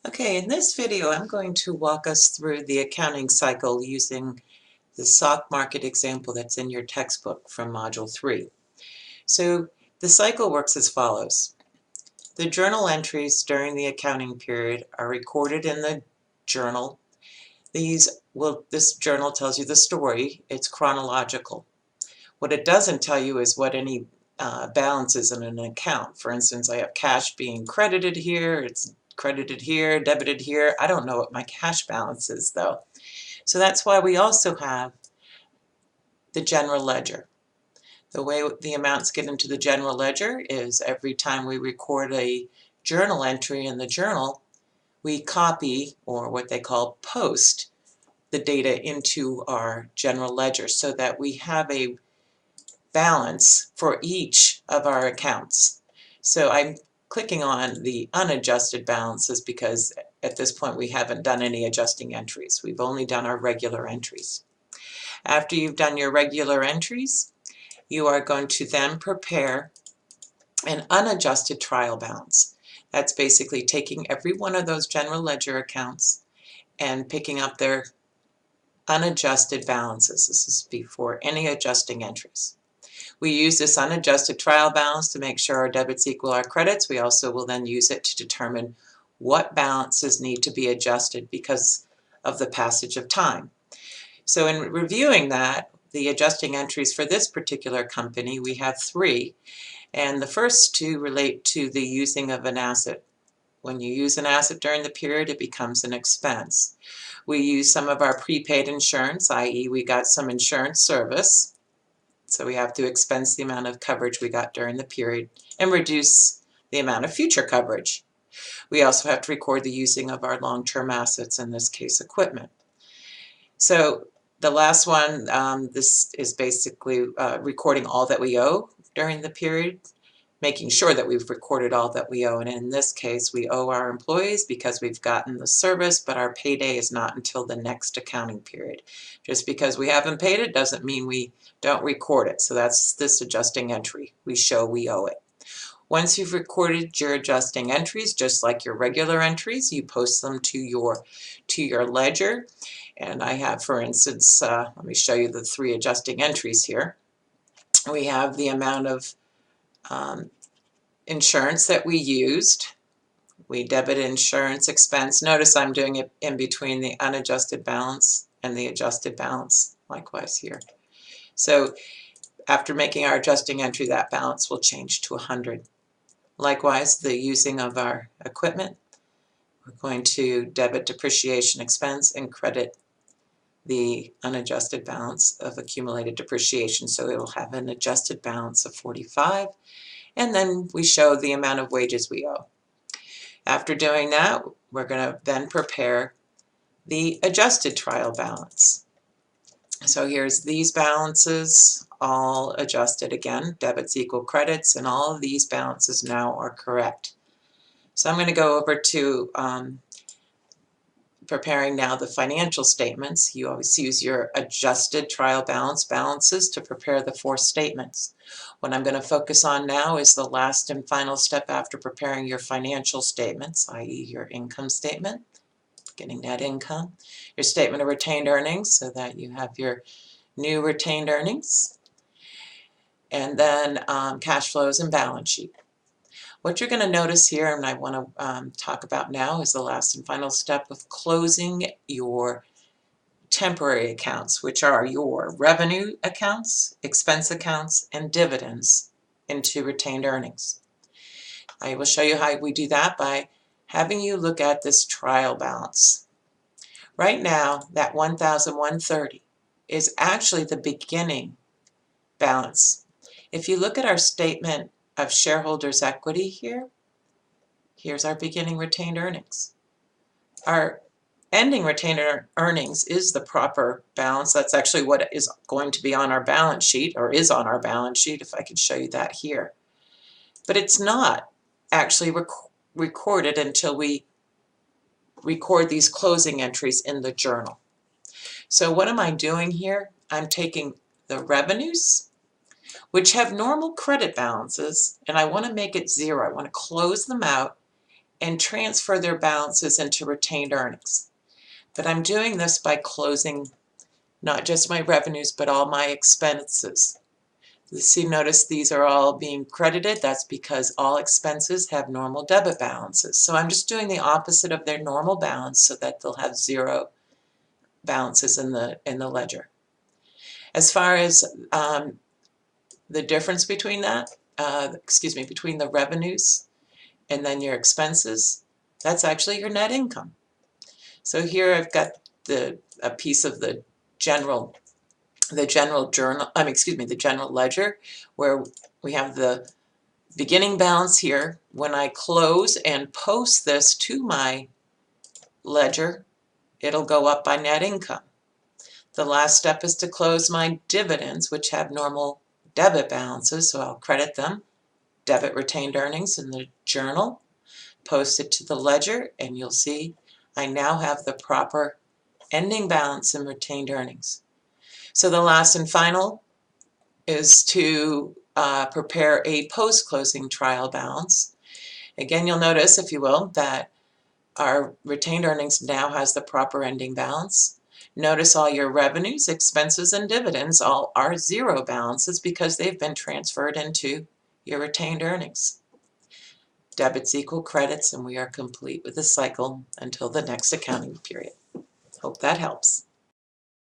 Okay, in this video I'm going to walk us through the accounting cycle using the stock market example that's in your textbook from Module 3. So the cycle works as follows. The journal entries during the accounting period are recorded in the journal. This journal tells you the story. It's chronological. What it doesn't tell you is what any balance is in an account. For instance, I have cash being credited here, it's credited here, debited here. I don't know what my cash balance is though. So that's why we also have the general ledger. The way the amounts get into the general ledger is every time we record a journal entry in the journal, we copy, or what they call post, the data into our general ledger so that we have a balance for each of our accounts. So I'm clicking on the unadjusted balances because at this point we haven't done any adjusting entries. We've only done our regular entries. After you've done your regular entries, you are going to then prepare an unadjusted trial balance. That's basically taking every one of those general ledger accounts and picking up their unadjusted balances. This is before any adjusting entries. We use this unadjusted trial balance to make sure our debits equal our credits. We also will then use it to determine what balances need to be adjusted because of the passage of time. So in reviewing that, the adjusting entries for this particular company, we have 3, and the first 2 relate to the using of an asset. When you use an asset during the period, it becomes an expense. We use some of our prepaid insurance, i.e. we got some insurance service. So we have to expense the amount of coverage we got during the period and reduce the amount of future coverage. We also have to record the using of our long-term assets, in this case equipment. So the last one, this is basically recording all that we owe during the period, making sure that we've recorded all that we owe. And in this case, we owe our employees because we've gotten the service, but our payday is not until the next accounting period. Just because we haven't paid it doesn't mean we don't record it. So that's this adjusting entry. We show we owe it. Once you've recorded your adjusting entries, just like your regular entries, you post them to your ledger. And I have, for instance, let me show you the 3 adjusting entries here. We have the amount of insurance that we used. We debit insurance expense. Notice I'm doing it in between the unadjusted balance and the adjusted balance, likewise here. So after making our adjusting entry, that balance will change to 100. Likewise, the using of our equipment, we're going to debit depreciation expense and credit the unadjusted balance of accumulated depreciation. So it will have an adjusted balance of 45. And then we show the amount of wages we owe. After doing that, we're going to then prepare the adjusted trial balance. So here's these balances, all adjusted again, debits equal credits, and all of these balances now are correct. So I'm going to go over to preparing now the financial statements. You always use your adjusted trial balances to prepare the 4 statements. What I'm going to focus on now is the last and final step after preparing your financial statements, i.e. your income statement, getting net income, your statement of retained earnings so that you have your new retained earnings, and then cash flows and balance sheet. What you're going to notice here, and I want to talk about now, is the last and final step of closing your temporary accounts, which are your revenue accounts, expense accounts, and dividends into retained earnings. I will show you how we do that by having you look at this trial balance. Right now, that $1,130 is actually the beginning balance. If you look at our statement of shareholders' equity here, here's our beginning retained earnings. Our ending retained earnings is the proper balance. That's actually what is going to be on our balance sheet, or is on our balance sheet, if I could show you that here. But it's not actually recorded until we record these closing entries in the journal. So what am I doing here? I'm taking the revenues, which have normal credit balances, and I want to make it 0. I want to close them out and transfer their balances into retained earnings. But I'm doing this by closing not just my revenues, but all my expenses. You see, notice these are all being credited. That's because all expenses have normal debit balances. So I'm just doing the opposite of their normal balance so that they'll have zero balances in the ledger. As far as the difference between that, between the revenues and then your expenses, that's actually your net income. So here I've got a piece of the general journal, the general ledger, where we have the beginning balance here. When I close and post this to my ledger, it'll go up by net income. The last step is to close my dividends, which have normal debit balances, so I'll credit them, debit retained earnings in the journal, post it to the ledger, and you'll see I now have the proper ending balance in retained earnings. So the last and final is to prepare a post-closing trial balance. Again, you'll notice, if you will, that our retained earnings now has the proper ending balance. Notice all your revenues, expenses, and dividends all are zero balances because they've been transferred into your retained earnings. Debits equal credits, and we are complete with the cycle until the next accounting period. Hope that helps.